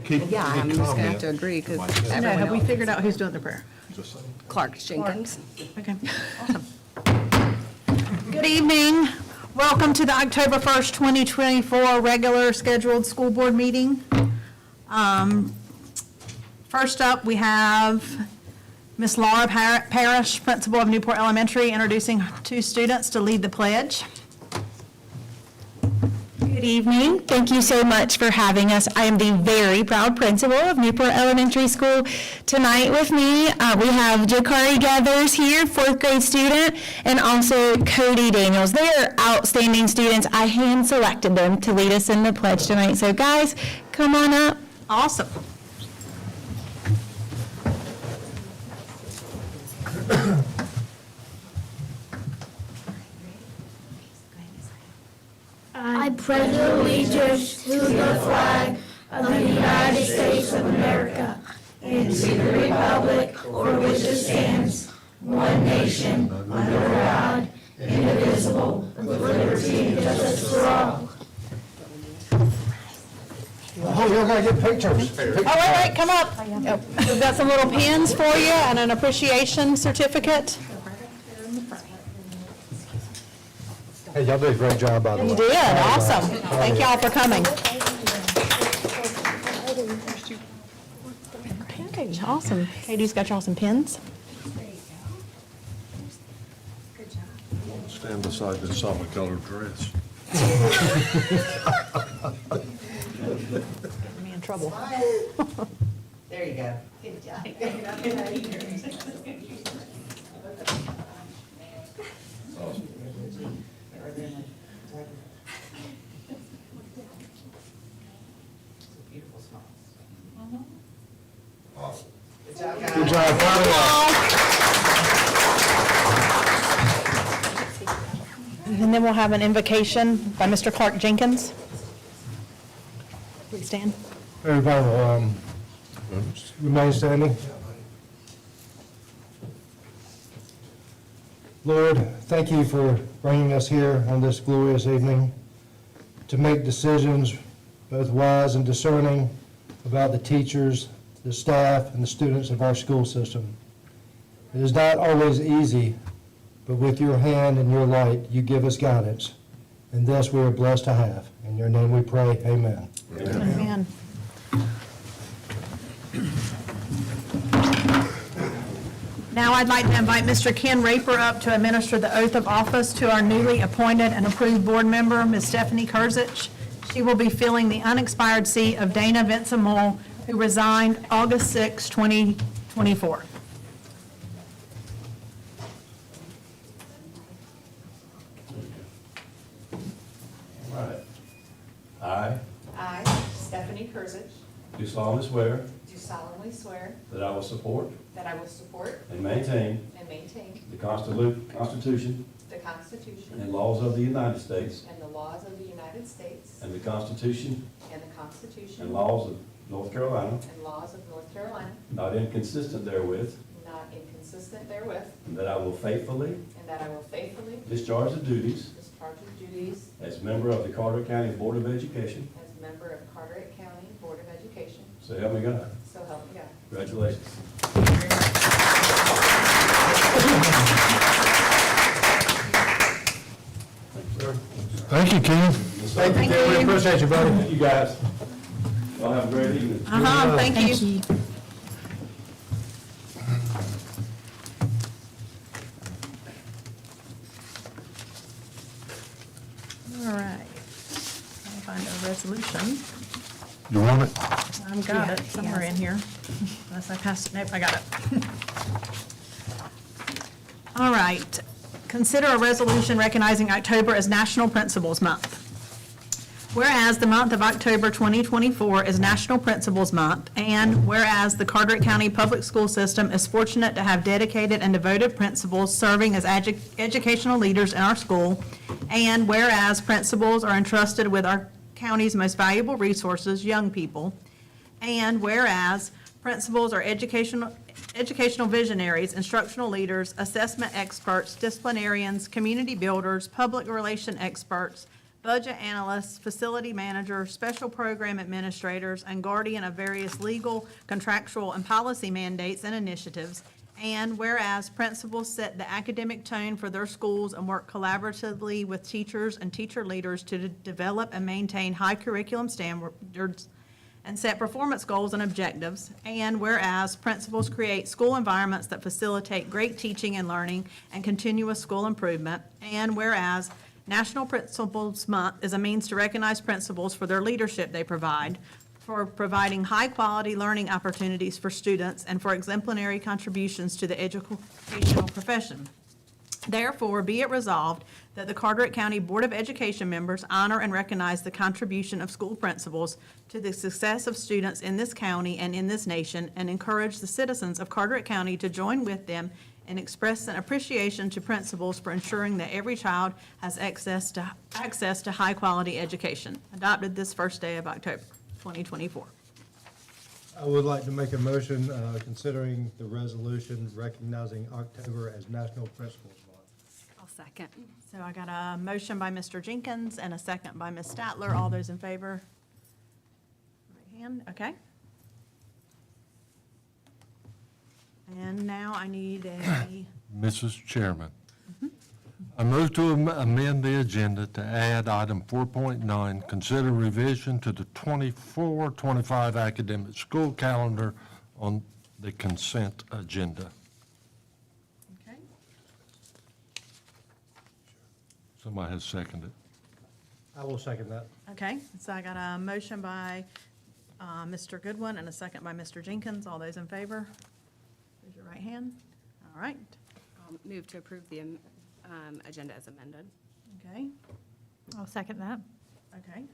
Yeah, I'm just going to have to agree because No, have we figured out who's doing the prayer? Clark Jenkins. Okay, awesome. Good evening. Welcome to the October 1st, 2024 regular scheduled school board meeting. First up, we have Miss Laura Parrish, principal of Newport Elementary, introducing two students to lead the pledge. Good evening. Thank you so much for having us. I am the very proud principal of Newport Elementary School. Tonight with me, we have Jakari Gathers here, 4th grade student, and also Cody Daniels. They are outstanding students. I hand selected them to lead us in the pledge tonight. So guys, come on up. Awesome. I pledge allegiance to the flag of the United States of America and to the republic for which it stands, one nation, under God, indivisible, with liberty and justice for all. Oh, you're gonna get pictures. Oh, wait, come up. We've got some little pins for you and an appreciation certificate. Hey, y'all did a great job, by the way. You did, awesome. Thank y'all for coming. Okay, awesome. Katie's got y'all some pins. Stand beside this solid colored dress. Get me in trouble. There you go. Good job. Beautiful smile. Awesome. Good job, guys. Good job, And then we'll have an invocation by Mr. Clark Jenkins. Please stand. everybody, remain standing. Lord, thank you for bringing us here on this glorious evening to make decisions, both wise and discerning, about the teachers, the staff, and the students of our school system. It is not always easy, but with your hand and your light, you give us guidance, and this we are blessed to have. In your name we pray, amen. Amen. Now I'd like to invite Mr. Ken Raper up to administer the oath of office to our newly appointed and approved board member, Ms. Stephanie Kurzich. She will be filling the unexpired seat of Dana Vincent Moore, who resigned August 6, 2024. All right. I, Stephanie Kurzich, Do solemnly swear do solemnly swear that I will support that I will support and maintain and maintain the Constitution the Constitution and laws of the United States and the laws of the United States and the Constitution and the Constitution and laws of North Carolina, and laws of North Carolina, not inconsistent therewith, not inconsistent therewith, and that I will faithfully and that I will faithfully discharge the duties discharge the duties as member of the Carteret County Board of Education. as member of Carteret County Board of Education. So help me God. So help me God. Congratulations. Thank you, Ken. Thank you, Ken. We appreciate you, buddy. Thank you, guys. Y'all have a great evening. Thank you. All right. I'll find a resolution. You want it? I've got it somewhere in here, unless I passed it. Nope, I got it. All right. Consider a resolution recognizing October as National Principals Month. Whereas the month of October 2024 is National Principals Month, and whereas the Carteret County Public School System is fortunate to have dedicated and devoted principals serving as educational leaders in our school, and whereas principals are entrusted with our county's most valuable resources, young people, and whereas principals are educational visionaries, instructional leaders, assessment experts, disciplinarians, community builders, public relation experts, budget analysts, facility managers, special program administrators, and guardian of various legal, contractual, and policy mandates and initiatives. And whereas principals set the academic tone for their schools and work collaboratively with teachers and teacher leaders to develop and maintain high curriculum standards and set performance goals and objectives. And whereas principals create school environments that facilitate great teaching and learning and continuous school improvement. And whereas National Principals Month is a means to recognize principals for their leadership they provide, for providing high-quality learning opportunities for students, and for exemplary contributions to the educational profession. Therefore, be it resolved that the Carteret County Board of Education members honor and recognize the contribution of school principals to the success of students in this county and in this nation, and encourage the citizens of Carteret County to join with them and express an appreciation to principals for ensuring that every child has access to high-quality education. Adopted this first day of October 2024. I would like to make a motion considering the resolution recognizing October as National Principals Month. I'll second. So I got a motion by Mr. Jenkins and a second by Ms. Statler. All those in favor? Right hand, okay. And now I need a, Mrs. Chairman, I move to amend the agenda to add item 4.9, consider revision to the 24-25 academic school calendar on the consent agenda. okay. Somebody has seconded. I will second that. Okay, so I got a motion by Mr. Goodwin and a second by Mr. Jenkins. All those in favor? Raise your right hand. All right, I'll move to approve the agenda as amended. okay, I'll second that. okay.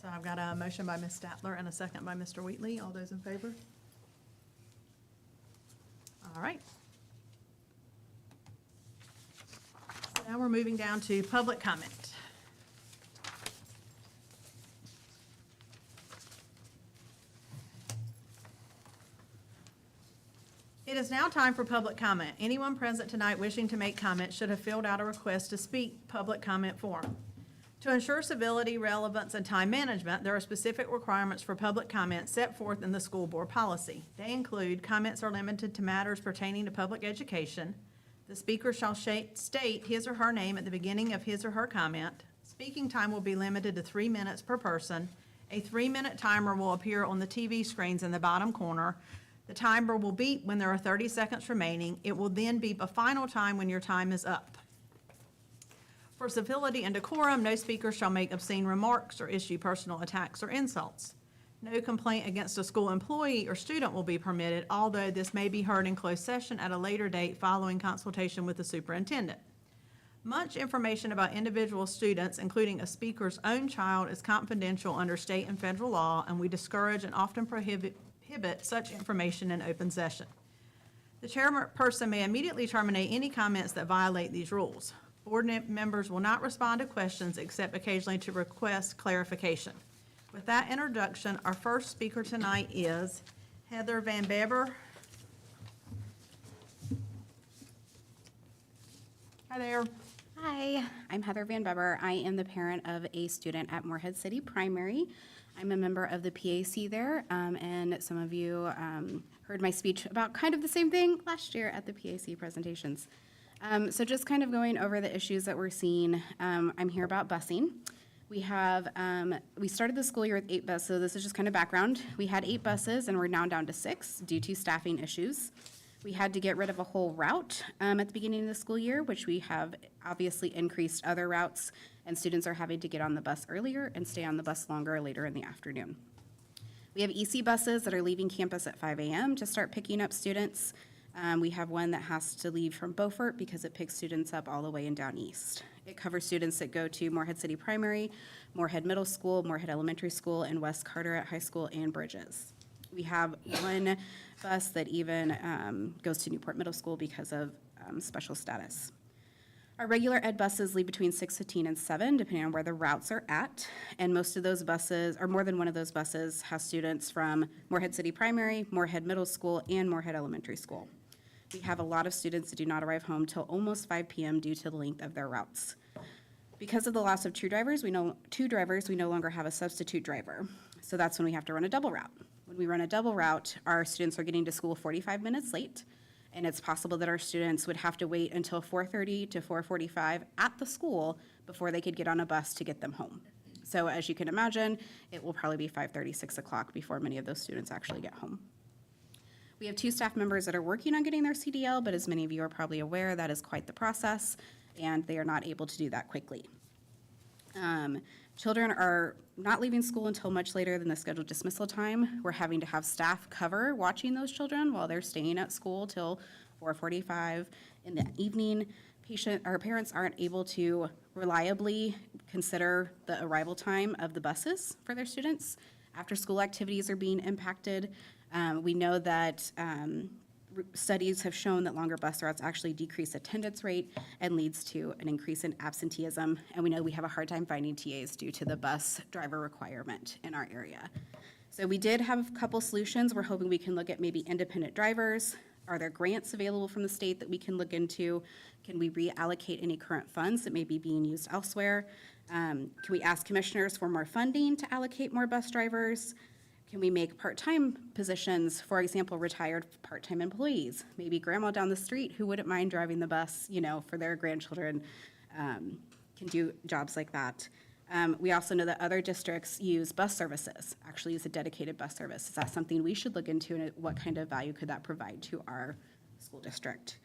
So I've got a motion by Ms. Statler and a second by Mr. Wheatley. All those in favor? All right. So now we're moving down to public comment. It is now time for public comment. Anyone present tonight wishing to make comment should have filled out a request to speak public comment form. To ensure civility, relevance, and time management, there are specific requirements for public comment set forth in the school board policy. They include comments are limited to matters pertaining to public education. The speaker shall state his or her name at the beginning of his or her comment. Speaking time will be limited to 3 minutes per person. A 3-minute timer will appear on the TV screens in the bottom corner. The timer will beep when there are 30 seconds remaining. It will then beep a final time when your time is up. For civility and decorum, no speaker shall make obscene remarks or issue personal attacks or insults. No complaint against a school employee or student will be permitted, although this may be heard in closed session at a later date following consultation with the superintendent. Much information about individual students, including a speaker's own child, is confidential under state and federal law, and we discourage and often prohibit such information in open session. The chairperson may immediately terminate any comments that violate these rules. Board members will not respond to questions except occasionally to request clarification. With that introduction, our first speaker tonight is Heather Van Beber. Hi there. Hi, I'm Heather Van Beber. I am the parent of a student at Morehead City Primary. I'm a member of the PAC there, and some of you heard my speech about kind of the same thing last year at the PAC presentations. So just kind of going over the issues that we're seeing, I'm here about busing. We started the school year with 8 buses, so this is just kind of background. We had 8 buses, and we're now down to 6 due to staffing issues. We had to get rid of a whole route at the beginning of the school year, which we have obviously increased other routes, and students are having to get on the bus earlier and stay on the bus longer later in the afternoon. We have EC buses that are leaving campus at 5 a.m. to start picking up students. We have one that has to leave from Beaufort because it picks students up all the way and down east. It covers students that go to Morehead City Primary, Morehead Middle School, Morehead Elementary School, and West Carteret High School and Bridges. We have one bus that even goes to Newport Middle School because of special status. Our regular ed buses leave between 6:15 and 7, depending on where the routes are at. And most of those buses, or more than one of those buses, has students from Morehead City Primary, Morehead Middle School, and Morehead Elementary School. We have a lot of students that do not arrive home till almost 5 p.m. due to the length of their routes. Because of the loss of two drivers, we no longer have a substitute driver. So that's when we have to run a double route. When we run a double route, our students are getting to school 45 minutes late, and it's possible that our students would have to wait until 4:30 to 4:45 at the school before they could get on a bus to get them home. So as you can imagine, it will probably be 5:30, 6 o'clock before many of those students actually get home. We have two staff members that are working on getting their CDL, but as many of you are probably aware, that is quite the process, and they are not able to do that quickly. Children are not leaving school until much later than the scheduled dismissal time. We're having to have staff cover watching those children while they're staying at school till 4:45 in the evening. Parents aren't able to reliably consider the arrival time of the buses for their students. After-school activities are being impacted. We know that studies have shown that longer bus routes actually decrease attendance rate and leads to an increase in absenteeism. And we know we have a hard time finding TAs due to the bus driver requirement in our area. So we did have a couple solutions. We're hoping we can look at maybe independent drivers. Are there grants available from the state that we can look into? Can we reallocate any current funds that may be being used elsewhere? Can we ask commissioners for more funding to allocate more bus drivers? Can we make part-time positions, for example, retired part-time employees? Maybe grandma down the street who wouldn't mind driving the bus, for their grandchildren, can do jobs like that. We also know that other districts use bus services, actually use a dedicated bus service. Is that something we should look into, and what kind of value could that provide to our school district?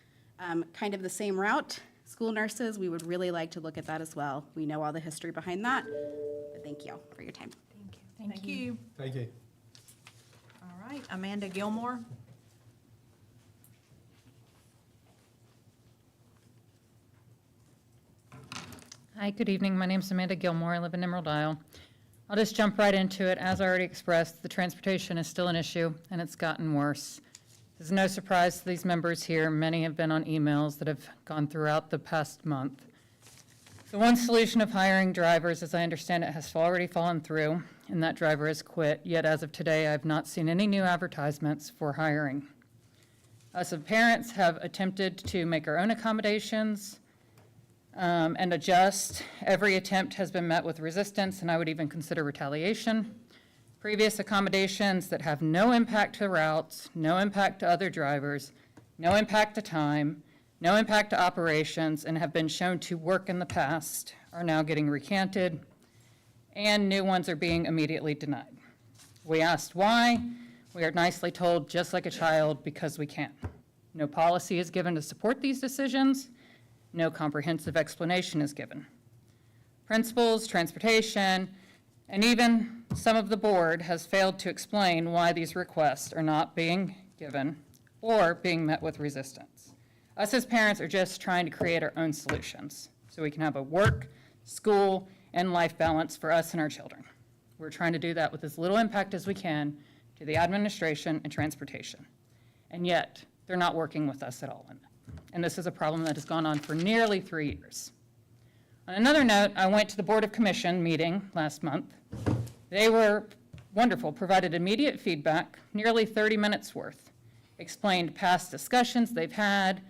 Kind of the same route, school nurses, we would really like to look at that as well. We know all the history behind that, but thank you for your time. Thank you. Thank you. All right, Amanda Gilmore. Hi, good evening. My name's Amanda Gilmore. I live in Emerald Isle. I'll just jump right into it. As I already expressed, the transportation is still an issue, and it's gotten worse. It's no surprise to these members here. Many have been on emails that have gone throughout the past month. The one solution of hiring drivers, as I understand it, has already fallen through, and that driver has quit. Yet as of today, I've not seen any new advertisements for hiring. Us as parents have attempted to make our own accommodations and adjust. Every attempt has been met with resistance, and I would even consider retaliation. Previous accommodations that have no impact to routes, no impact to other drivers, no impact to time, no impact to operations, and have been shown to work in the past are now getting recanted, and new ones are being immediately denied. We asked why. We are nicely told, just like a child, because we can. No policy is given to support these decisions. No comprehensive explanation is given. Principals, transportation, and even some of the board has failed to explain why these requests are not being given or being met with resistance. Us as parents are just trying to create our own solutions so we can have a work, school, and life balance for us and our children. We're trying to do that with as little impact as we can to the administration and transportation. And yet, they're not working with us at all in that. And this is a problem that has gone on for nearly 3 years. On another note, I went to the Board of Commission meeting last month. They were wonderful, provided immediate feedback, nearly 30 minutes worth, explained past discussions they've had,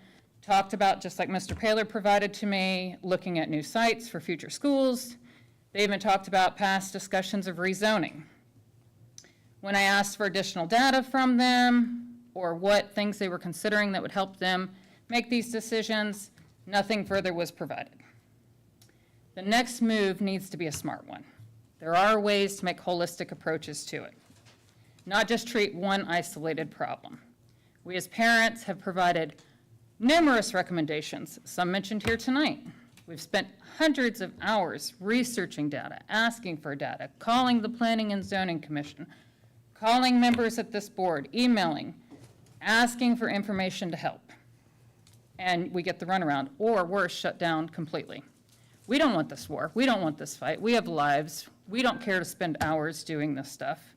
talked about, just like Mr. Paler provided to me, looking at new sites for future schools. They even talked about past discussions of rezoning. When I asked for additional data from them or what things they were considering that would help them make these decisions, nothing further was provided. The next move needs to be a smart one. There are ways to make holistic approaches to it, not just treat one isolated problem. We as parents have provided numerous recommendations, some mentioned here tonight. We've spent hundreds of hours researching data, asking for data, calling the Planning and Zoning Commission, calling members at this board, emailing, asking for information to help. And we get the runaround, or worse, shut down completely. We don't want this war. We don't want this fight. We have lives. We don't care to spend hours doing this stuff,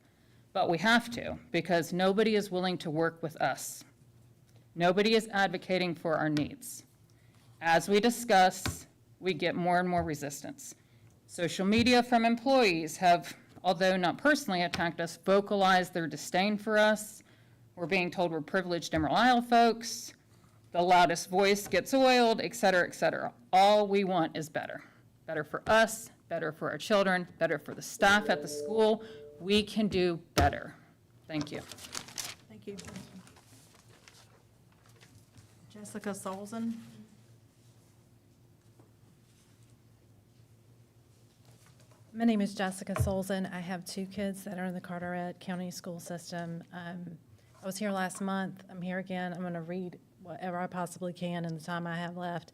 but we have to because nobody is willing to work with us. Nobody is advocating for our needs. As we discuss, we get more and more resistance. Social media from employees have, although not personally attacked us, vocalized their disdain for us. We're being told we're privileged Emerald Isle folks. The loudest voice gets oiled, et cetera, et cetera. All we want is better. better for us, better for our children, better for the staff at the school. We can do better. Thank you. Thank you. Jessica Solzin. My name is Jessica Solzin. I have 2 kids that are in the Carteret County School System. I was here last month. I'm here again. I'm going to read whatever I possibly can in the time I have left.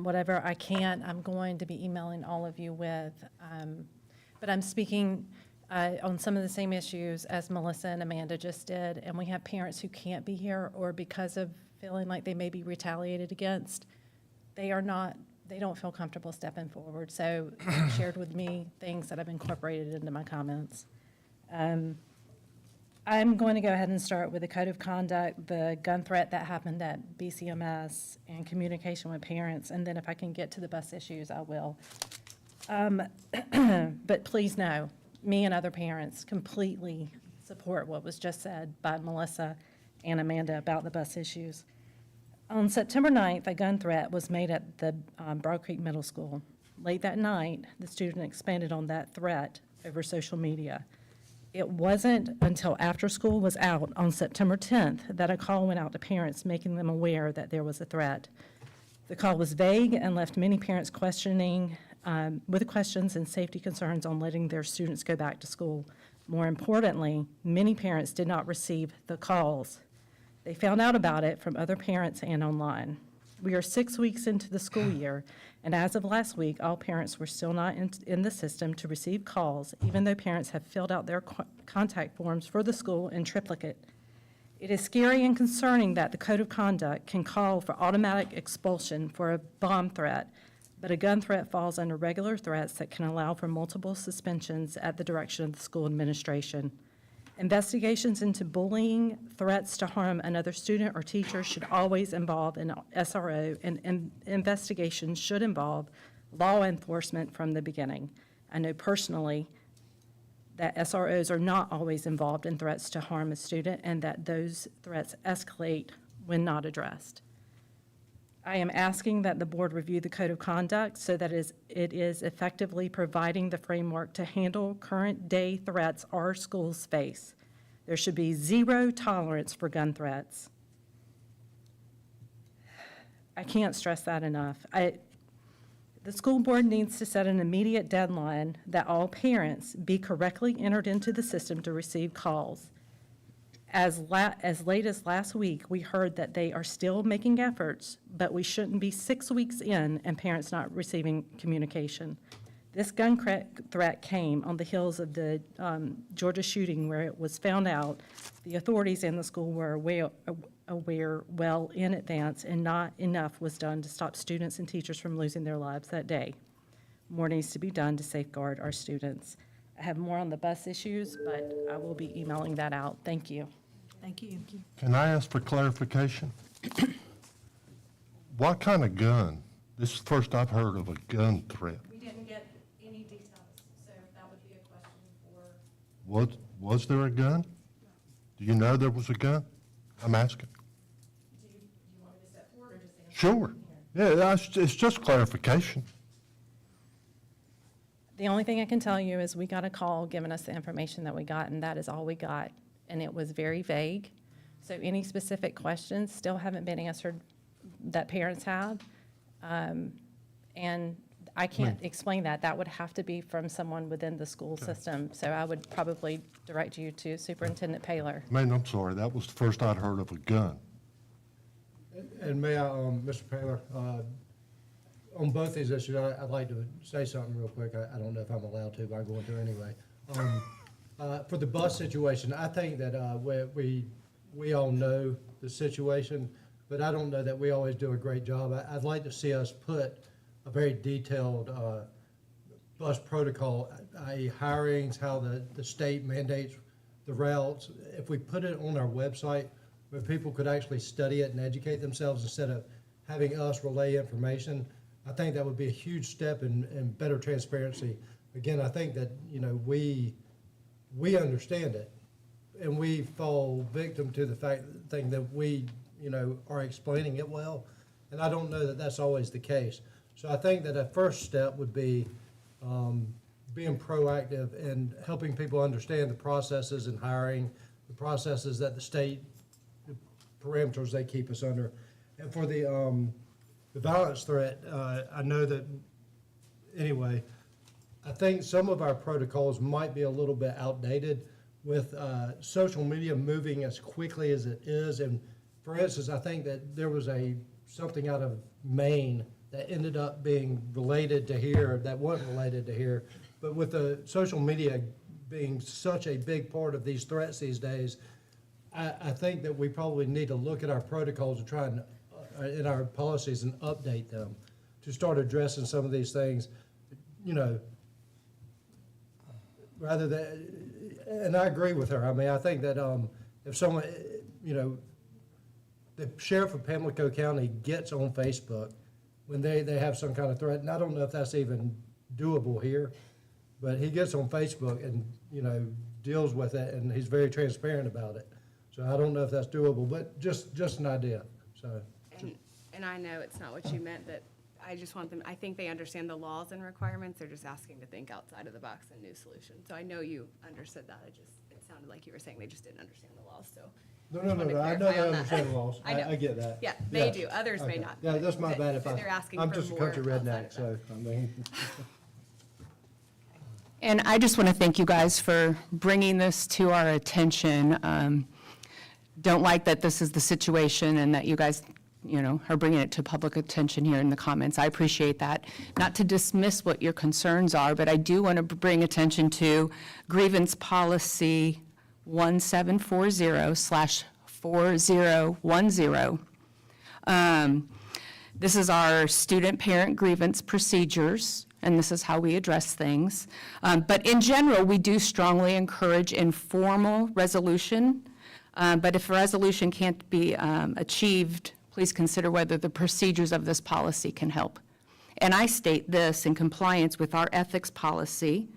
Whatever I can't, I'm going to be emailing all of you with. But I'm speaking on some of the same issues as Melissa and Amanda just did, and we have parents who can't be here, or because of feeling like they may be retaliated against, they don't feel comfortable stepping forward. So they shared with me things that I've incorporated into my comments. I'm going to go ahead and start with the code of conduct, the gun threat that happened at BCMS, and communication with parents, and then if I can get to the bus issues, I will. But please know, me and other parents completely support what was just said by Melissa and Amanda about the bus issues. On September 9th, a gun threat was made at the Broad Creek Middle School. Late that night, the student expanded on that threat over social media. It wasn't until after school was out on September 10th that a call went out to parents making them aware that there was a threat. The call was vague and left many parents questioning, with questions and safety concerns on letting their students go back to school. More importantly, many parents did not receive the calls. They found out about it from other parents and online. We are 6 weeks into the school year, and as of last week, all parents were still not in the system to receive calls, even though parents have filled out their contact forms for the school in triplicate. It is scary and concerning that the code of conduct can call for automatic expulsion for a bomb threat, but a gun threat falls under regular threats that can allow for multiple suspensions at the direction of the school administration. Investigations into bullying, threats to harm another student or teacher should always involve an SRO, and investigations should involve law enforcement from the beginning. I know personally that SROs are not always involved in threats to harm a student, and that those threats escalate when not addressed. I am asking that the board review the code of conduct so that it is effectively providing the framework to handle current day threats our schools face. There should be zero tolerance for gun threats. I can't stress that enough. The school board needs to set an immediate deadline that all parents be correctly entered into the system to receive calls. As late as last week, we heard that they are still making efforts, but we shouldn't be 6 weeks in and parents not receiving communication. This gun threat came on the heels of the Georgia shooting, where it was found out the authorities in the school were aware well in advance, and not enough was done to stop students and teachers from losing their lives that day. More needs to be done to safeguard our students. I have more on the bus issues, but I will be emailing that out. Thank you. Thank you. Can I ask for clarification? What kind of gun? This is the first I've heard of a gun threat. We didn't get any details, so that would be a question for. Was there a gun? Do you know there was a gun? I'm asking. Do you want me to step forward or just answer? Sure. Yeah, it's just clarification. The only thing I can tell you is we got a call giving us the information that we got, and that is all we got. And it was very vague. So any specific questions still haven't been answered that parents have. And I can't explain that. That would have to be from someone within the school system. So I would probably direct you to Superintendent Paler. Man, I'm sorry, that was the first I'd heard of a gun. And may I, Mr. Paler, on both these issues, I'd like to say something real quick. I don't know if I'm allowed to, but I'm going to anyway. For the bus situation, I think that we all know the situation, but I don't know that we always do a great job. I'd like to see us put a very detailed bus protocol, i.e. hirings, how the state mandates the routes. If we put it on our website where people could actually study it and educate themselves instead of having us relay information, I think that would be a huge step in better transparency. Again, I think that, we understand it, and we fall victim to the thing that we, are explaining it well, and I don't know that that's always the case. So I think that a first step would be being proactive and helping people understand the processes in hiring, the processes that the state, the parameters they keep us under. And for the violence threat, I know that, anyway, I think some of our protocols might be a little bit outdated with social media moving as quickly as it is. And for instance, I think that there was something out of Maine that ended up being related to here, that wasn't related to here. But with the social media being such a big part of these threats these days, I think that we probably need to look at our protocols and try and, in our policies, and update them to start addressing some of these things, you know, rather than, and I agree with her. I mean, I think that if someone, you know, the sheriff of Pamlico County gets on Facebook when they have some kind of threat, and I don't know if that's even doable here, but he gets on Facebook and, you know, deals with it, and he's very transparent about it. So I don't know if that's doable, but just an idea, so. And I know it's not what you meant, that I just want them, I think they understand the laws and requirements, they're just asking to think outside of the box and new solutions. So I know you understood that, it sounded like you were saying they just didn't understand the laws, so. No, just wanted to I know clarify they on that. understand the laws. I know. I get that. Yeah, they do, others may Okay. not. Yeah, that's my But bad if they're asking I'm for just a more country outside redneck, of so, I mean. And I just want to thank you guys for bringing this to our attention. Don't like that this is the situation and that you guys, you know, are bringing it to public attention here in the comments. I appreciate that. Not to dismiss what your concerns are, but I do want to bring attention to grievance policy 1740/4010. This is our student-parent grievance procedures, and this is how we address things. But in general, we do strongly encourage informal resolution. But if a resolution can't be achieved, please consider whether the procedures of this policy can help. And I state this in compliance with our ethics policy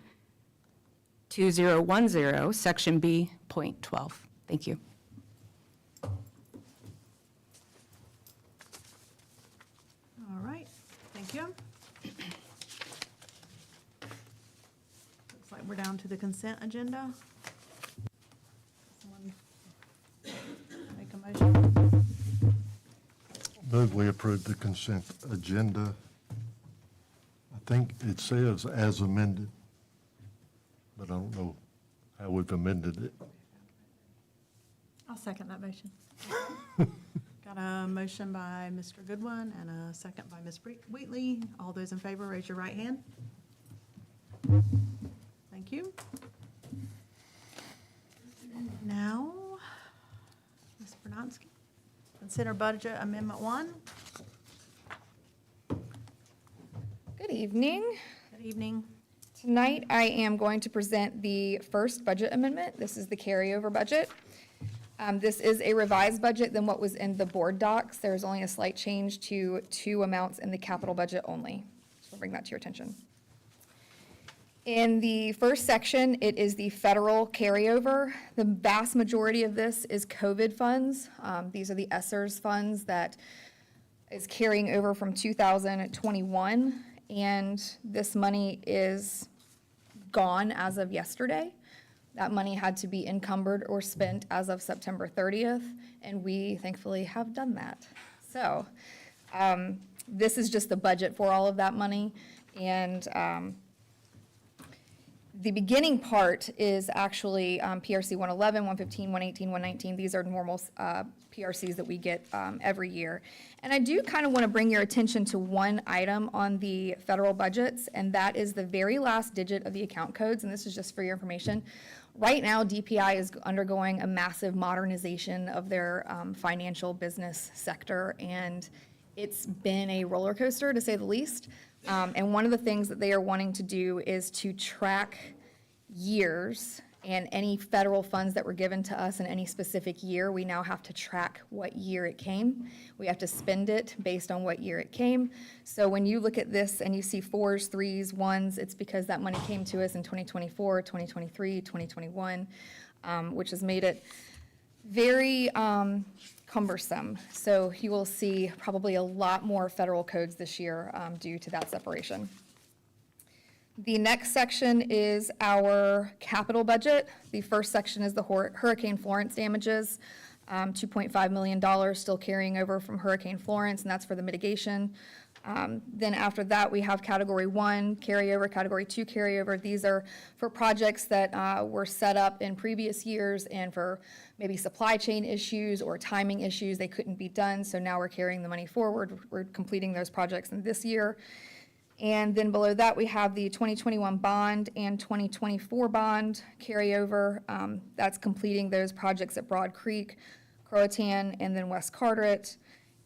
2010, section B.12. Thank you. All right, thank you. Looks like we're down to the consent agenda. Someone make a motion? Move we approve the consent agenda. I think it says as amended, but I don't know how we've amended it. I'll second that motion. Got a motion by Mr. Goodwin and a second by Ms. Wheatley. All those in favor, raise your right hand. Thank you. Now, Ms. Bernanski, consider budget amendment 1. Good evening. Good evening. Tonight, I am going to present the first budget amendment. This is the carryover budget. This is a revised budget than what was in the board docs. There's only a slight change to 2 amounts in the capital budget only. So I'll bring that to your attention. In the first section, it is the federal carryover. The vast majority of this is COVID funds. These are the ESSERS funds that is carrying over from 2021, and this money is gone as of yesterday. That money had to be encumbered or spent as of September 30th, and we thankfully have done that. So this is just the budget for all of that money, and the beginning part is actually PRC 111, 115, 118, 119. These are normal PRCs that we get every year. And I do kind of want to bring your attention to one item on the federal budgets, and that is the very last digit of the account codes, and this is just for your information. Right now, DPI is undergoing a massive modernization of their financial business sector, and it's been a roller coaster, to say the least. And one of the things that they are wanting to do is to track years and any federal funds that were given to us in any specific year. We now have to track what year it came. We have to spend it based on what year it came. So when you look at this and you see 4s, 3s, 1s, it's because that money came to us in 2024, 2023, 2021, which has made it very cumbersome. So you will see probably a lot more federal codes this year due to that separation. The next section is our capital budget. The first section is the Hurricane Florence damages, $2.5 million still carrying over from Hurricane Florence, and that's for the mitigation. Then after that, we have Category 1 carryover, Category 2 carryover. These are for projects that were set up in previous years and for maybe supply chain issues or timing issues, they couldn't be done, so now we're carrying the money forward. We're completing those projects in this year. And then below that, we have the 2021 bond and 2024 bond carryover. That's completing those projects at Broad Creek, Croatan, and then West Carteret.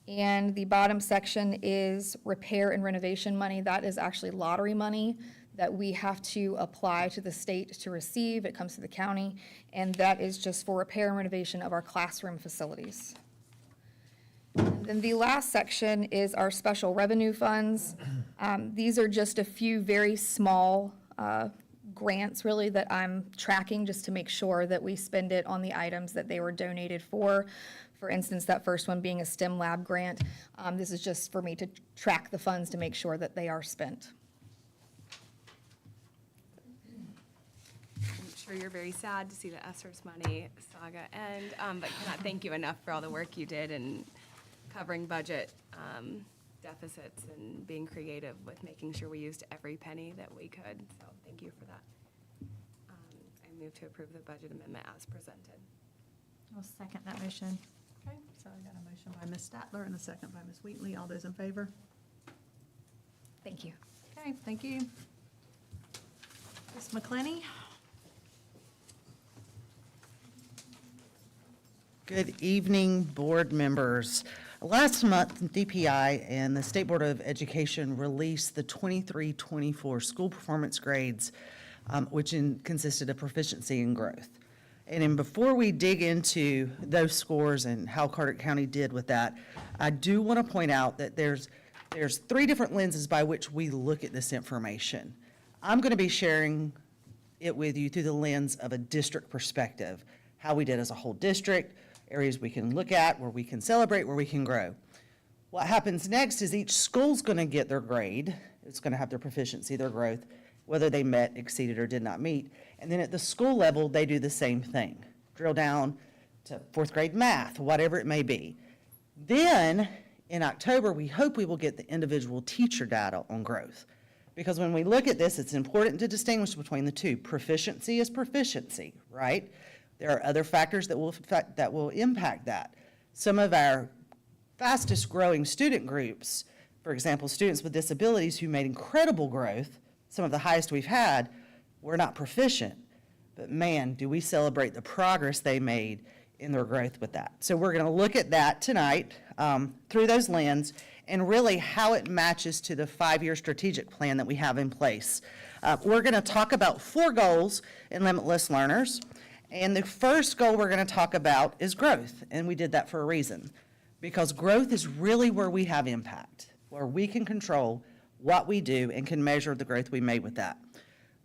And the bottom section is repair and renovation money. That is actually lottery money that we have to apply to the state to receive. It comes to the county, and that is just for repair and renovation of our classroom facilities. And then the last section is our special revenue funds. These are just a few very small grants, really, that I'm tracking just to make sure that we spend it on the items that they were donated for. For instance, that first one being a STEM lab grant. This is just for me to track the funds to make sure that they are spent. I'm sure you're very sad to see the ESSER's money saga end, but cannot thank you enough for all the work you did in covering budget deficits and being creative with making sure we used every penny that we could. So thank you for that. I move to approve the budget amendment as presented. I'll second that motion. Okay, so I got a motion by Ms. Statler and a second by Ms. Wheatley. All those in favor? Thank you. Okay, thank you. Ms. McClenny? Good evening, board members. Last month, DPI and the State Board of Education released the 23-24 school performance grades, which consisted of proficiency and growth. And before we dig into those scores and how Carteret County did with that, I do want to point out that there's three different lenses by which we look at this information. I'm going to be sharing it with you through the lens of a district perspective, how we did as a whole district, areas we can look at, where we can celebrate, where we can grow. What happens next is each school's going to get their grade. It's going to have their proficiency, their growth, whether they met, exceeded, or did not meet. And then at the school level, they do the same thing. Drill down to fourth grade math, whatever it may be. Then, in October, we hope we will get the individual teacher data on growth. Because when we look at this, it's important to distinguish between the two. Proficiency is proficiency, right? There are other factors that will impact that. Some of our fastest growing student groups, for example, students with disabilities who made incredible growth, some of the highest we've had, were not proficient. But man, do we celebrate the progress they made in their growth with that. So we're going to look at that tonight through those lenses and really how it matches to the 5-year strategic plan that we have in place. We're going to talk about 4 goals in Limitless Learners. And the first goal we're going to talk about is growth, and we did that for a reason, because growth is really where we have impact, where we can control what we do and can measure the growth we made with that.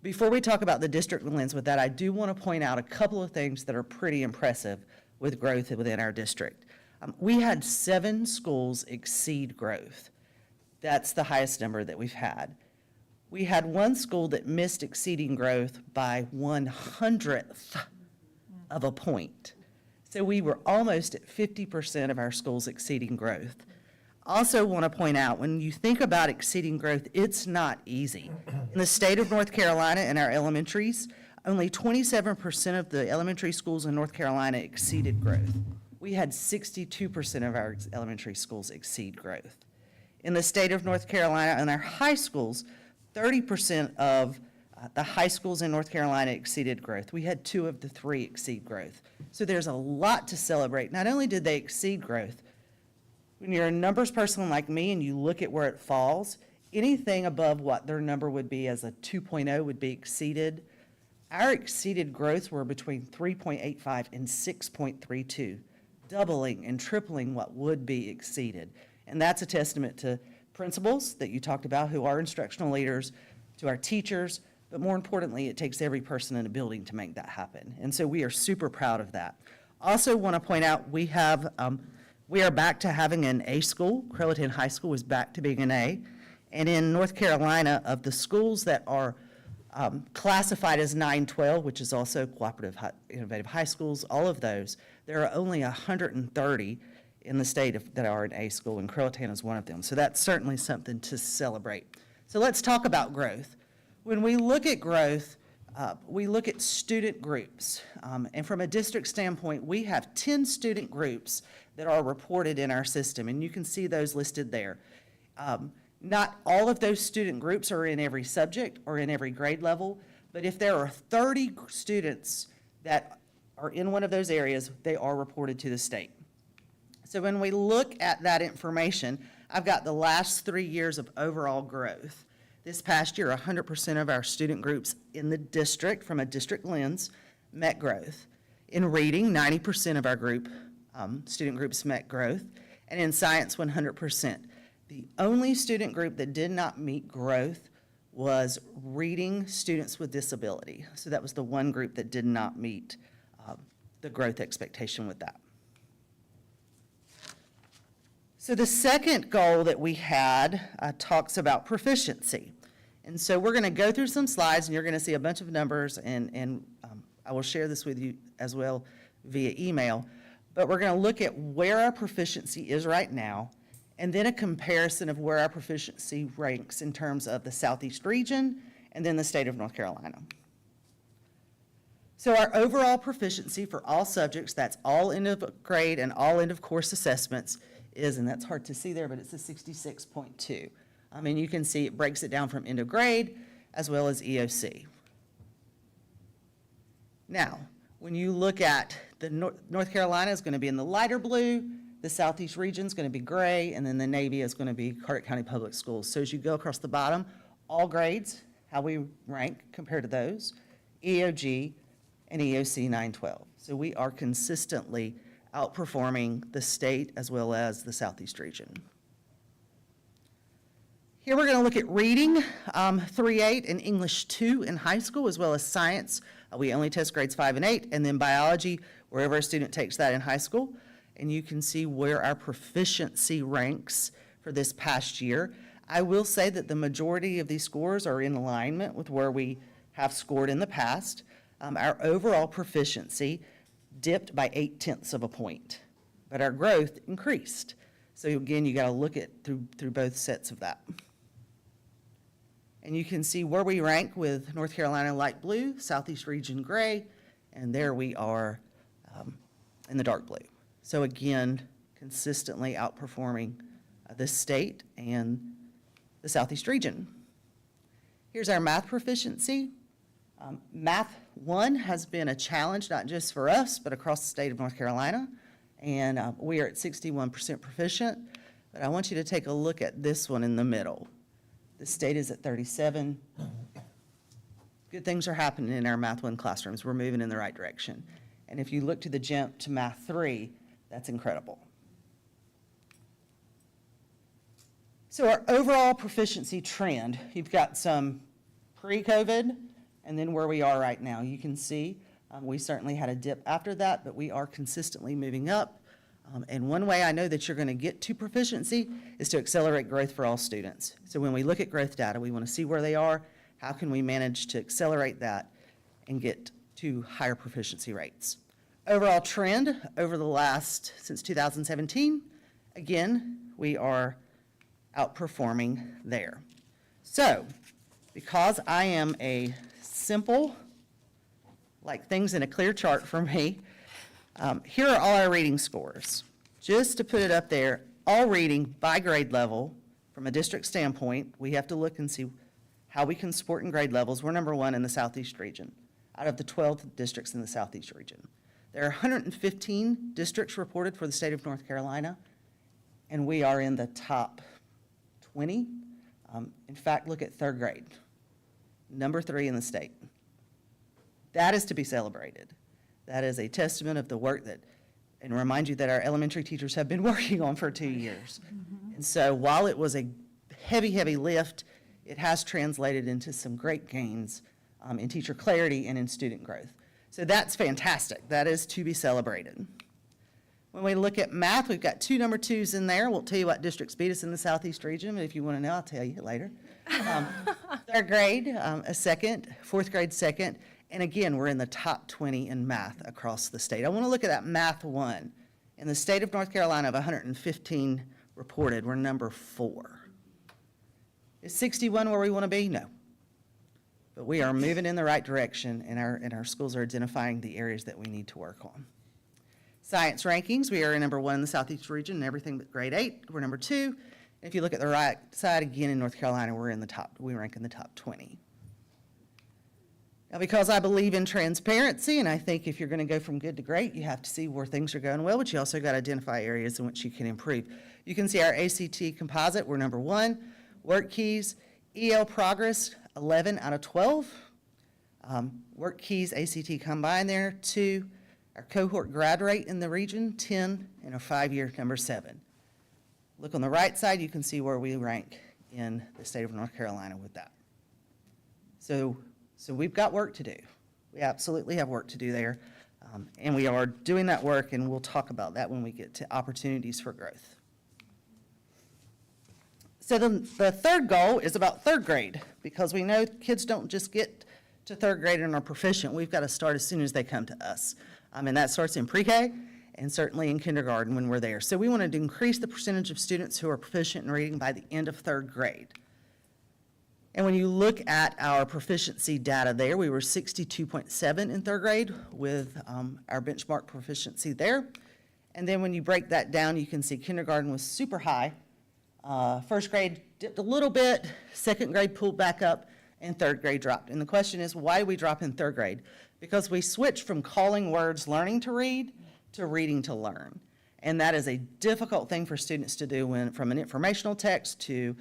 Before we talk about the district lens with that, I do want to point out a couple of things that are pretty impressive with growth within our district. We had 7 schools exceed growth. That's the highest number that we've had. We had 1 school that missed exceeding growth by 1/100th of a point. So we were almost at 50% of our schools exceeding growth. Also want to point out, when you think about exceeding growth, it's not easy. In the state of North Carolina, in our elementaries, only 27% of the elementary schools in North Carolina exceeded growth. We had 62% of our elementary schools exceed growth. In the state of North Carolina, in our high schools, 30% of the high schools in North Carolina exceeded growth. We had 2 of the 3 exceed growth. So there's a lot to celebrate. Not only did they exceed growth, when you're a numbers person like me and you look at where it falls, anything above what their number would be as a 2.0 would be exceeded. Our exceeded growths were between 3.85 and 6.32, doubling and tripling what would be exceeded. And that's a testament to principals that you talked about who are instructional leaders, to our teachers, but more importantly, it takes every person in a building to make that happen. And so we are super proud of that. Also want to point out, we are back to having an A school. Carteret High School is back to being an A. And in North Carolina, of the schools that are classified as 912, which is also cooperative innovative high schools, all of those, there are only 130 in the state that are an A school, and Carteret is one of them. So that's certainly something to celebrate. So let's talk about growth. When we look at growth, we look at student groups. And from a district standpoint, we have 10 student groups that are reported in our system, and you can see those listed there. Not all of those student groups are in every subject or in every grade level, but if there are 30 students that are in one of those areas, they are reported to the state. So when we look at that information, I've got the last 3 years of overall growth. This past year, 100% of our student groups in the district, from a district lens, met growth. In reading, 90% of our student groups met growth, and in science, 100%. The only student group that did not meet growth was reading students with disability. So that was the one group that did not meet the growth expectation with that. So the second goal that we had talks about proficiency. And so we're going to go through some slides, and you're going to see a bunch of numbers, and I will share this with you as well via email. But we're going to look at where our proficiency is right now, and then a comparison of where our proficiency ranks in terms of the Southeast region and then the state of North Carolina. So our overall proficiency for all subjects, that's all end of grade and all end of course assessments, is, and that's hard to see there, but it's a 66.2. And you can see it breaks it down from end of grade as well as EOC. Now, when you look at the North Carolina is going to be in the lighter blue, the Southeast region is going to be gray, and then the navy is going to be Carteret County Public Schools. So as you go across the bottom, all grades, how we rank compared to those, EOG and EOC 912. So we are consistently outperforming the state as well as the Southeast region. Here we're going to look at reading, 3.8, and English 2 in high school, as well as science. We only test grades 5 and 8, and then biology, wherever a student takes that in high school. And you can see where our proficiency ranks for this past year. I will say that the majority of these scores are in alignment with where we have scored in the past. Our overall proficiency dipped by 0.8 of a point, but our growth increased. So again, you got to look at through both sets of that. And you can see where we rank with North Carolina light blue, Southeast region gray, and there we are in the dark blue. So again, consistently outperforming the state and the Southeast region. Here's our math proficiency. Math 1 has been a challenge, not just for us, but across the state of North Carolina. And we are at 61% proficient. But I want you to take a look at this one in the middle. The state is at 37. Good things are happening in our Math 1 classrooms. We're moving in the right direction. And if you look to the jump to Math 3, that's incredible. So our overall proficiency trend, you've got some pre-COVID and then where we are right now. You can see we certainly had a dip after that, but we are consistently moving up. And one way I know that you're going to get to proficiency is to accelerate growth for all students. So when we look at growth data, we want to see where they are, how can we manage to accelerate that and get to higher proficiency rates. Overall trend over the since 2017, again, we are outperforming there. So, because I am a simple, like things in a clear chart for me, here are all our reading scores. Just to put it up there, all reading by grade level, from a district standpoint, we have to look and see how we can support in grade levels. We're number 1 in the Southeast region, out of the 12 districts in the Southeast region. There are 115 districts reported for the state of North Carolina, and we are in the top 20. In fact, look at third grade, number 3 in the state. That is to be celebrated. That is a testament of the work that, and remind you that our elementary teachers have been working on for 2 years. And so while it was a heavy, heavy lift, it has translated into some great gains in teacher clarity and in student growth. So that's fantastic. That is to be celebrated. When we look at math, we've got 2 number 2s in there. Won't tell you what districts beat us in the Southeast region, but if you want to know, I'll tell you later. Third grade, a second, fourth grade second, and again, we're in the top 20 in math across the state. I want to look at that math 1. In the state of North Carolina, of 115 reported, we're number 4. Is 61 where we want to be? No. But we are moving in the right direction, and our schools are identifying the areas that we need to work on. Science rankings, we are number 1 in the Southeast region in everything but grade 8. We're number 2. If you look at the right side, again, in North Carolina, we rank in the top 20. Now, because I believe in transparency, and I think if you're going to go from good to great, you have to see where things are going well, but you also got to identify areas in which you can improve. You can see our ACT composite, we're number 1. Work keys, EL progress, 11 out of 12. Work keys, ACT combined there, 2. Our cohort grad rate in the region, 10, and a 5-year, number 7. Look on the right side, you can see where we rank in the state of North Carolina with that. So we've got work to do. We absolutely have work to do there, and we are doing that work, and we'll talk about that when we get to opportunities for growth. So the third goal is about third grade, because we know kids don't just get to third grade and are proficient. We've got to start as soon as they come to us. And that starts in pre-K and certainly in kindergarten when we're there. So we wanted to increase the percentage of students who are proficient in reading by the end of third grade. And when you look at our proficiency data there, we were 62.7 in third grade with our benchmark proficiency there. And then when you break that down, you can see kindergarten was super high. First grade dipped a little bit, second grade pulled back up, and third grade dropped. And the question is, why do we drop in third grade? Because we switched from calling words learning to read to reading to learn. And that is a difficult thing for students to do when, from an informational text to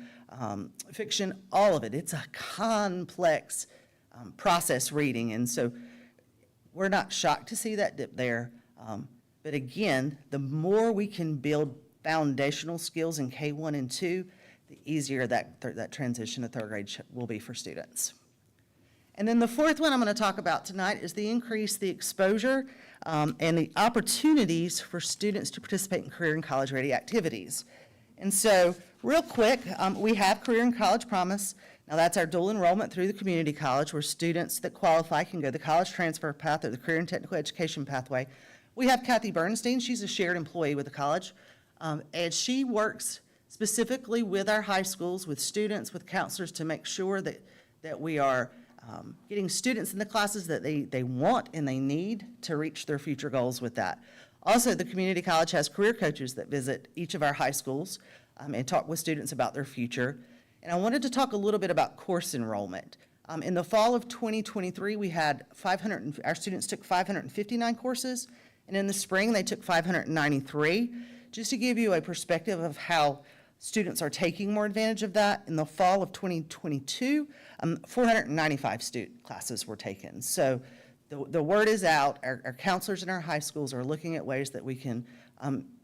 fiction, all of it. It's a complex process reading. And so we're not shocked to see that dip there. But again, the more we can build foundational skills in K1 and 2, the easier that transition to third grade will be for students. And then the fourth one I'm going to talk about tonight is the exposure and the opportunities for students to participate in career and college-ready activities. And so, real quick, we have Career and College Promise. Now, that's our dual enrollment through the community college, where students that qualify can go the college transfer path or the career and technical education pathway. We have Kathy Bernstein. She's a shared employee with the college, and she works specifically with our high schools, with students, with counselors, to make sure that we are getting students in the classes that they want and they need to reach their future goals with that. Also, the community college has career coaches that visit each of our high schools and talk with students about their future. And I wanted to talk a little bit about course enrollment. In the fall of 2023, we had our students took 559 courses, and in the spring, they took 593. Just to give you a perspective of how students are taking more advantage of that, in the fall of 2022, 495 classes were taken. So the word is out. Our counselors in our high schools are looking at ways that we can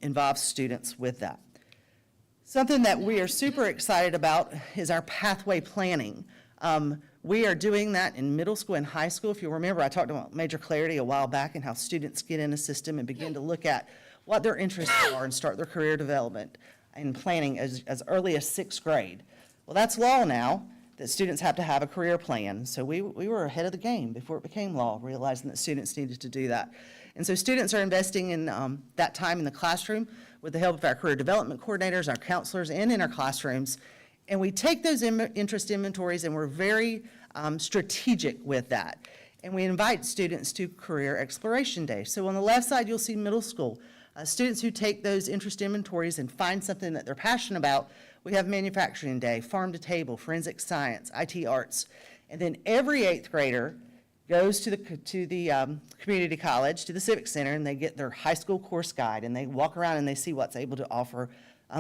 involve students with that. Something that we are super excited about is our pathway planning. We are doing that in middle school and high school. If you remember, I talked about Major Clarity a while back and how students get in a system and begin to look at what their interests are and start their career development and planning as early as 6th grade. Well, that's law now, that students have to have a career plan. So we were ahead of the game before it became law, realizing that students needed to do that. And so students are investing in that time in the classroom with the help of our career development coordinators, our counselors, and in our classrooms. And we take those interest inventories and we're very strategic with that. And we invite students to Career Exploration Day. So on the left side, you'll see middle school. Students who take those interest inventories and find something that they're passionate about. We have Manufacturing Day, Farm to Table, Forensic Science, IT Arts. And then every 8th grader goes to the community college, to the Civic Center, and they get their high school course guide, and they walk around and they see what's able to offer,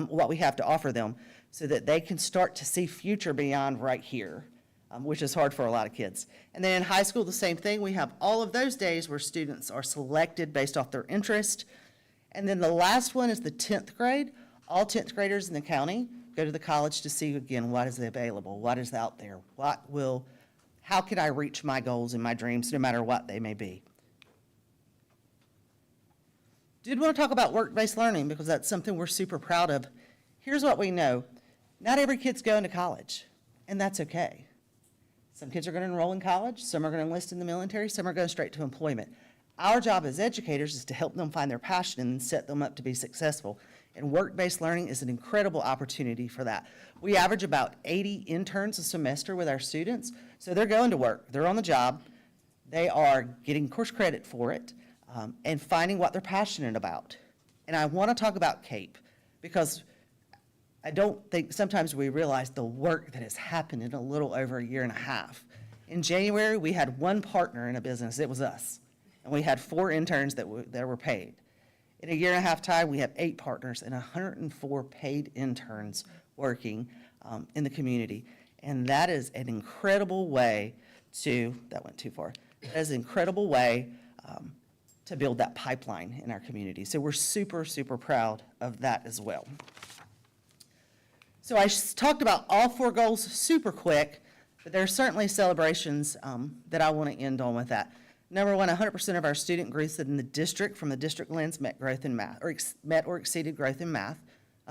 what we have to offer them, so that they can start to see future beyond right here, which is hard for a lot of kids. And then in high school, the same thing. We have all of those days where students are selected based off their interest. And then the last one is the 10th grade. All 10th graders in the county go to the college to see, again, what is available, what is out there, how can I reach my goals and my dreams, no matter what they may be. Did want to talk about work-based learning because that's something we're super proud of. Here's what we know. Not every kid's going to college, and that's okay. Some kids are going to enroll in college, some are going to enlist in the military, some are going straight to employment. Our job as educators is to help them find their passion and set them up to be successful. And work-based learning is an incredible opportunity for that. We average about 80 interns a semester with our students, so they're going to work, they're on the job, they are getting course credit for it, and finding what they're passionate about. And I want to talk about CAPE because I don't think sometimes we realize the work that has happened in a little over a year and a half. In January, we had one partner in a business, it was us, and we had 4 interns that were paid. In a year and a half time, we have 8 partners and 104 paid interns working in the community. And that is an incredible way that went too far. That is an incredible way to build that pipeline in our community. So we're super, super proud of that as well. So I talked about all 4 goals super quick, but there are certainly celebrations that I want to end on with that. Number 1, 100% of our student groups in the district from the district lens met growth in math, or met or exceeded growth in math.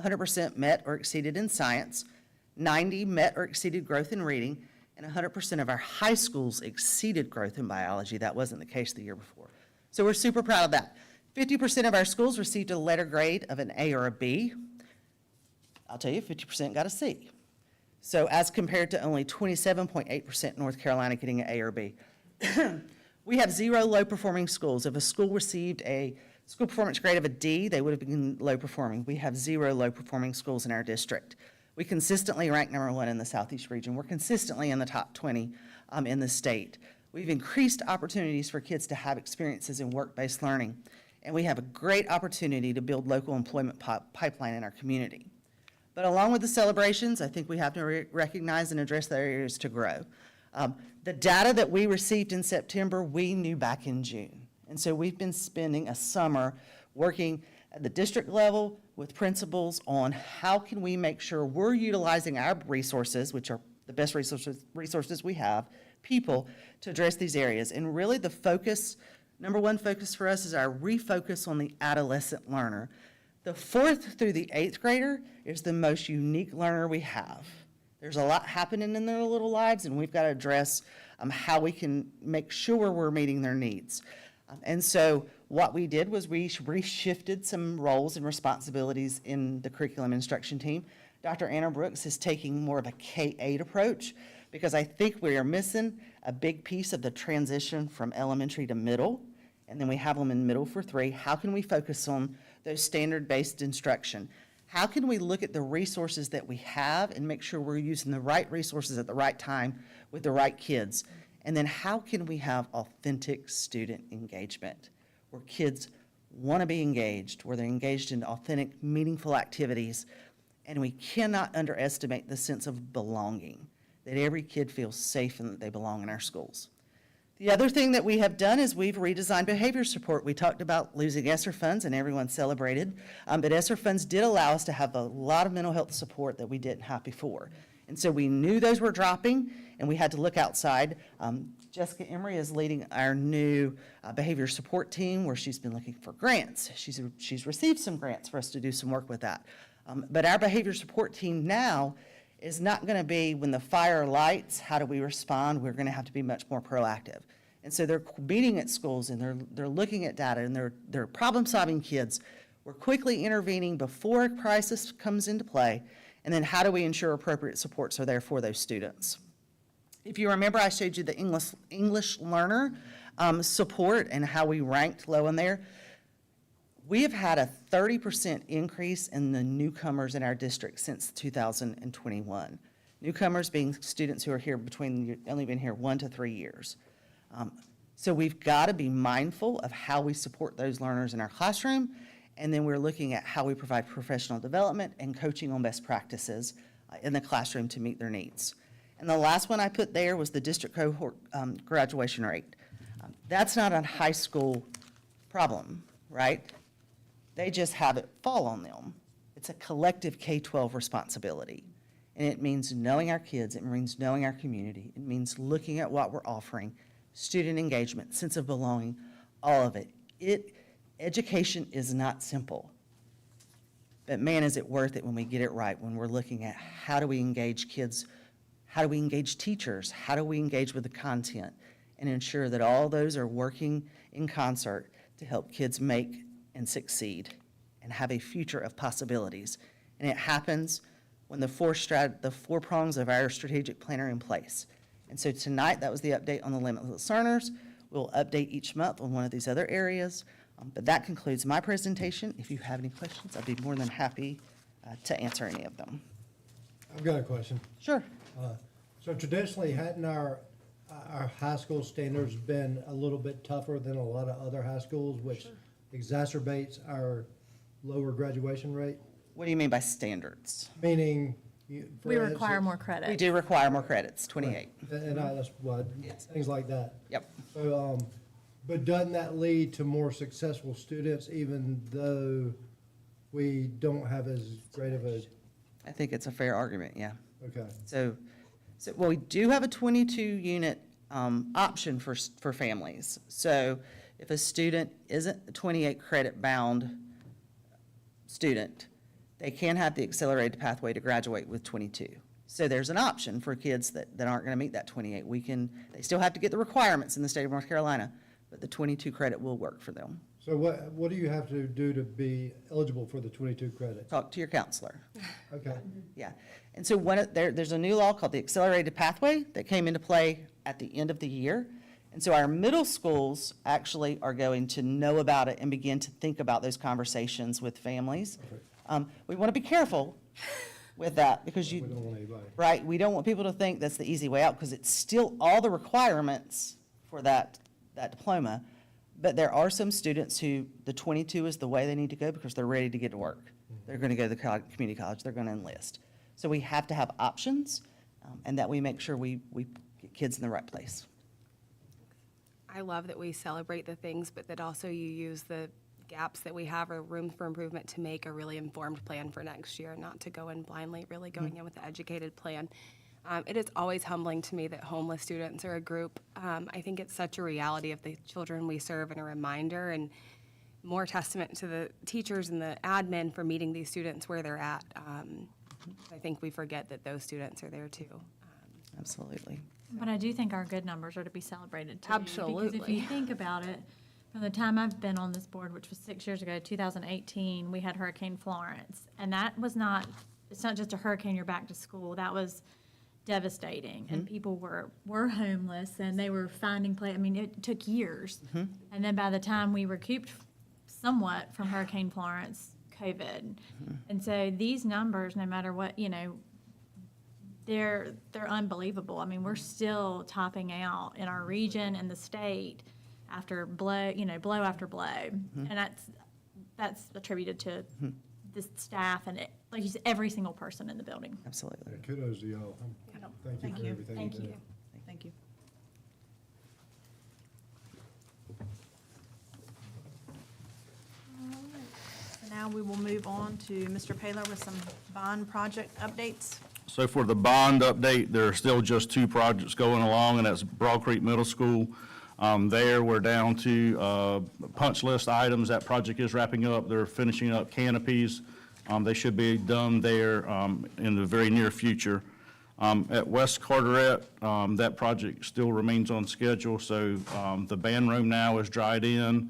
100% met or exceeded in science. 90 met or exceeded growth in reading, and 100% of our high schools exceeded growth in biology. That wasn't the case the year before. So we're super proud of that. 50% of our schools received a letter grade of an A or a B. I'll tell you, 50% got a C. So as compared to only 27.8% North Carolina getting an A or B. We have 0 low-performing schools. If a school received a school performance grade of a D, they would have been low-performing. We have 0 low-performing schools in our district. We consistently rank number 1 in the Southeast region. We're consistently in the top 20 in the state. We've increased opportunities for kids to have experiences in work-based learning, and we have a great opportunity to build local employment pipeline in our community. But along with the celebrations, I think we have to recognize and address the areas to grow. The data that we received in September, we knew back in June. And so we've been spending a summer working at the district level with principals on how can we make sure we're utilizing our resources, which are the best resources we have, people, to address these areas. And really the focus, number 1 focus for us is our refocus on the adolescent learner. The 4th through the 8th grader is the most unique learner we have. There's a lot happening in their little lives, and we've got to address how we can make sure we're meeting their needs. And so what we did was we reshifted some roles and responsibilities in the curriculum instruction team. Dr. Anna Brooks is taking more of a K-8 approach because I think we are missing a big piece of the transition from elementary to middle, and then we have them in middle for 3. How can we focus on those standard-based instruction? How can we look at the resources that we have and make sure we're using the right resources at the right time with the right kids? And then how can we have authentic student engagement where kids want to be engaged, where they're engaged in authentic, meaningful activities, and we cannot underestimate the sense of belonging, that every kid feels safe and that they belong in our schools. The other thing that we have done is we've redesigned behavior support. We talked about losing ESSER funds, and everyone celebrated, but ESSER funds did allow us to have a lot of mental health support that we didn't have before. And so we knew those were dropping, and we had to look outside. Jessica Emery is leading our new behavior support team where she's been looking for grants. She's received some grants for us to do some work with that. But our behavior support team now is not going to be when the fire lights, how do we respond? We're going to have to be much more proactive. And so they're meeting at schools and they're looking at data and they're problem-solving kids. We're quickly intervening before a crisis comes into play, and then how do we ensure appropriate supports are there for those students? If you remember, I showed you the English learner support and how we ranked low in there. We have had a 30% increase in the newcomers in our district since 2021. Newcomers being students who are here only been here 1 to 3 years. So we've got to be mindful of how we support those learners in our classroom, and then we're looking at how we provide professional development and coaching on best practices in the classroom to meet their needs. And the last one I put there was the district cohort graduation rate. That's not a high school problem, right? They just have it fall on them. It's a collective K-12 responsibility. And it means knowing our kids, it means knowing our community, it means looking at what we're offering, student engagement, sense of belonging, all of it. It Education is not simple. But man, is it worth it when we get it right, when we're looking at how do we engage kids, how do we engage teachers, how do we engage with the content, and ensure that all those are working in concert to help kids make and succeed and have a future of possibilities. And it happens when the four prongs of our strategic plan are in place. And so tonight, that was the update on the limitless learners. We'll update each month on one of these other areas. But that concludes my presentation. If you have any questions, I'd be more than happy to answer any of them. I've got a question. Sure. So traditionally, hadn't our high school standards been a little bit tougher than a lot of other high schools, which exacerbates our lower graduation rate? What do you mean by standards? Meaning, We require more credit. We do require more credits, 28. That's what, Yes. things like that. Yep. So, but doesn't that lead to more successful students, even though we don't have as great of a, I think it's a fair argument, yeah. okay. So, well, we do have a 22-unit option for families. So if a student isn't a 28 credit bound student, they can have the accelerated pathway to graduate with 22. So there's an option for kids that aren't going to meet that 28. They still have to get the requirements in the state of North Carolina, but the 22 credit will work for them. So what do you have to do to be eligible for the 22 credits? Talk to your counselor. Okay. Yeah. And so there's a new law called the accelerated pathway that came into play at the end of the year. And so our middle schools actually are going to know about it and begin to think about those conversations with families. We want to be careful with that because We don't want anybody. right, we don't want people to think that's the easy way out because it's still all the requirements for that diploma. But there are some students who the 22 is the way they need to go because they're ready to get to work. They're going to go to the community college, they're going to enlist. So we have to have options and that we make sure we get kids in the right place. I love that we celebrate the things, but that also you use the gaps that we have or room for improvement to make a really informed plan for next year, not to go in blindly, really going in with an educated plan. It is always humbling to me that homeless students are a group. I think it's such a reality of the children we serve and a reminder and more testament to the teachers and the admin for meeting these students where they're at. I think we forget that those students are there too. Absolutely. But I do think our good numbers are to be celebrated too. Because if Absolutely. you think about it, from the time I've been on this board, which was 6 years ago, 2018, we had Hurricane Florence. And that was not, it's not just a hurricane, you're back to school. That was devastating. And people were homeless and they were finding I mean, it took years. And then by the time we recouped somewhat from Hurricane Florence, COVID. And so these numbers, no matter what, they're unbelievable. I mean, we're still topping out in our region and the state after blow after blow. And that's attributed to the staff and like you said, every single person in the building. Absolutely. Yeah, kudos to y'all. Thank you for everything. Thank do. you. Thank you. So now we will move on to Mr. Paler with some bond project updates. So for the bond update, there are still just two projects going along, and that's Broad Creek Middle School. There, we're down to punch list items. That project is wrapping up. They're finishing up canopies. They should be done there in the very near future. At West Carteret, that project still remains on schedule, so the band room now is dried in.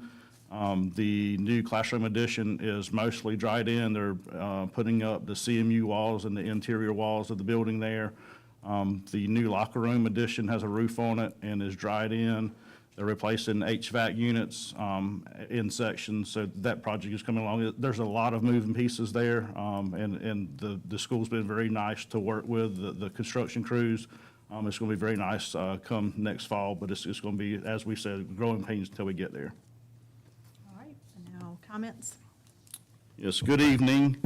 The new classroom addition is mostly dried in. They're putting up the CMU walls and the interior walls of the building there. The new locker room addition has a roof on it and is dried in. They're replacing HVAC units in sections, so that project is coming along. There's a lot of moving pieces there, and the school's been very nice to work with, the construction crews. It's going to be very nice come next fall, but it's going to be, as we said, growing pains until we get there. All right, and now comments. Yes, good evening.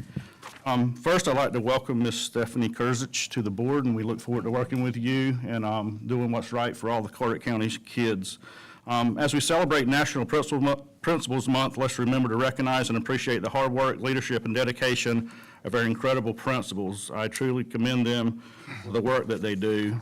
First, I'd like to welcome Ms. Stephanie Kurzich to the board, and we look forward to working with you and doing what's right for all the Carteret County's kids. As we celebrate National Principals Month, let's remember to recognize and appreciate the hard work, leadership, and dedication of our incredible principals. I truly commend them for the work that they do.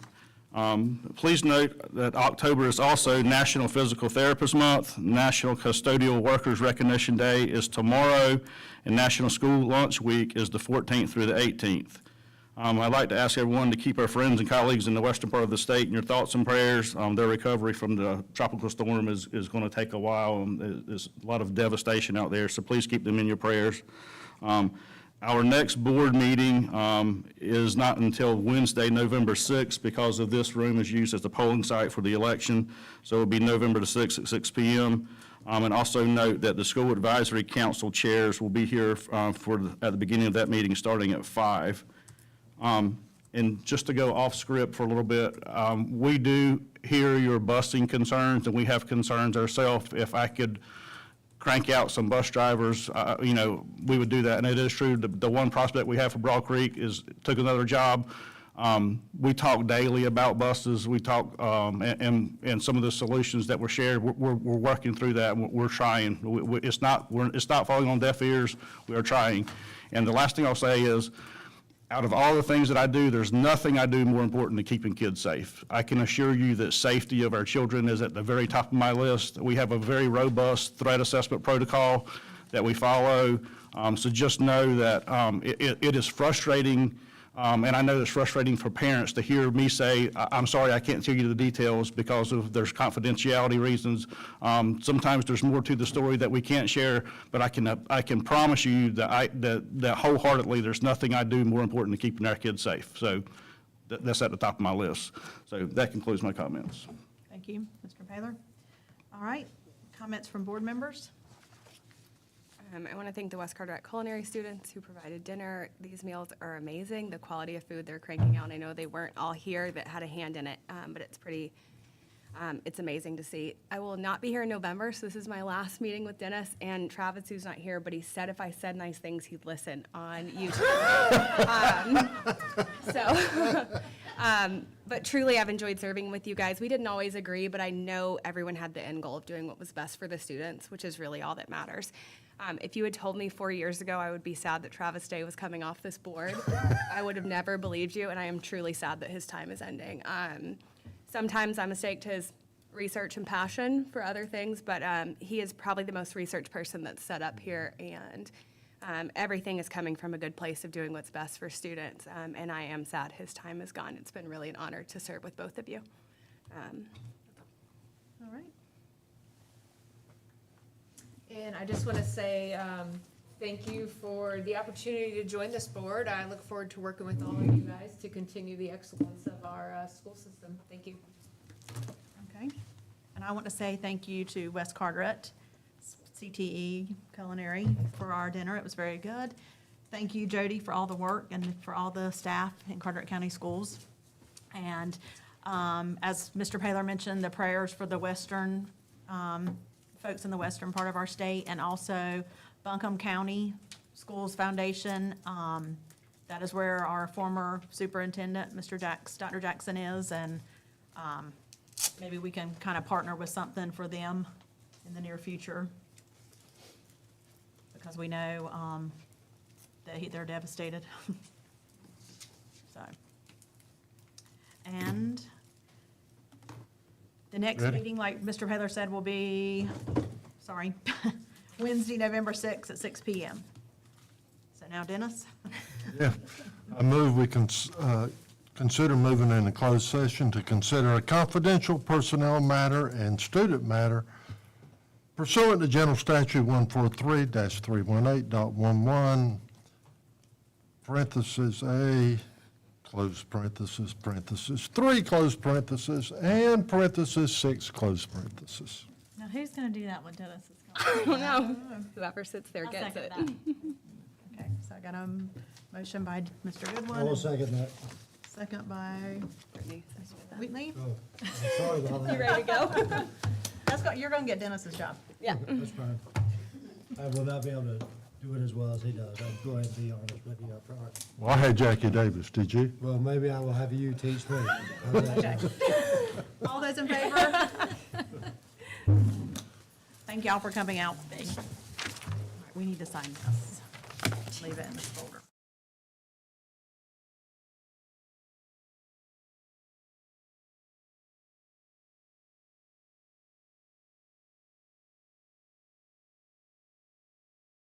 Please note that October is also National Physical Therapist Month. National Custodial Workers Recognition Day is tomorrow, and National School Lunch Week is the 14th through the 18th. I'd like to ask everyone to keep our friends and colleagues in the western part of the state in your thoughts and prayers. Their recovery from the tropical storm is going to take a while. There's a lot of devastation out there, so please keep them in your prayers. Our next board meeting is not until Wednesday, November 6th, because of this room is used as the polling site for the election. So it'll be November the 6th at 6 p.m. And also note that the School Advisory Council chairs will be here at the beginning of that meeting, starting at 5. And just to go off script for a little bit, we do hear your busing concerns, and we have concerns ourselves. If I could crank out some bus drivers, we would do that. And it is true, the one prospect we have for Broad Creek took another job. We talk daily about buses. We talk, and some of the solutions that were shared, we're working through that, and we're trying. It's not falling on deaf ears. We are trying. And the last thing I'll say is, out of all the things that I do, there's nothing I do more important than keeping kids safe. I can assure you that safety of our children is at the very top of my list. We have a very robust threat assessment protocol that we follow. So just know that it is frustrating, and I know it's frustrating for parents to hear me say, I'm sorry, I can't tell you the details because there's confidentiality reasons. Sometimes there's more to the story that we can't share, but I can promise you that wholeheartedly there's nothing I do more important than keeping our kids safe. So that's at the top of my list. So that concludes my comments. Thank you, Mr. Paler. All right, comments from board members? I want to thank the West Carteret culinary students who provided dinner. These meals are amazing. The quality of food they're cranking out. I know they weren't all here that had a hand in it, but it's amazing to see. I will not be here in November, so this is my last meeting with Dennis. And Travis, who's not here, but he said if I said nice things, he'd listen on YouTube. But truly, I've enjoyed serving with you guys. We didn't always agree, but I know everyone had the end goal of doing what was best for the students, which is really all that matters. If you had told me 4 years ago I would be sad that Travis Day was coming off this board, I would have never believed you, and I am truly sad that his time is ending. Sometimes I mistake his research and passion for other things, but he is probably the most researched person that's set up here, and everything is coming from a good place of doing what's best for students, and I am sad his time is gone. It's been really an honor to serve with both of you. All right. And I just want to say thank you for the opportunity to join this board. I look forward to working with all of you guys to continue the excellence of our school system. Thank you. Okay. And I want to say thank you to West Carteret, CTE Culinary, for our dinner. It was very good. Thank you, Jody, for all the work and for all the staff in Carteret County Schools. And as Mr. Paler mentioned, the prayers for the western folks in the western part of our state, and also Buncombe County Schools Foundation. That is where our former superintendent, Dr. Jackson is, and maybe we can kind of partner with something for them in the near future, because we know that they're devastated. So, and the next meeting, like Mr. Paler said, will be, Wednesday, November 6th at 6 p.m. So now, Dennis? Yeah, I move we consider moving into closed session to consider a confidential personnel matter and student matter pursuant to General Statute 143-318.11, parentheses A, close parentheses, parentheses 3, close parentheses, and parentheses 6, close parentheses. Now, who's going to do that when Dennis is I don't know. Whoever sits there I'll gets second it. that. Okay, so I got a motion by Mr. Goodwin. I will second that. Second by Whitney. Oh, I'm sorry about that. You ready to go? You're going to get Dennis's job. Yeah. That's fine. I will not be able to do it as well as he does. I'll go ahead and be honest with you up front. Well, I had Jackie Davis, did you? Well, maybe I will have you teach me. How's that sound? All those in favor? Thank y'all for coming out. All right, we need to sign this. Leave it in this folder.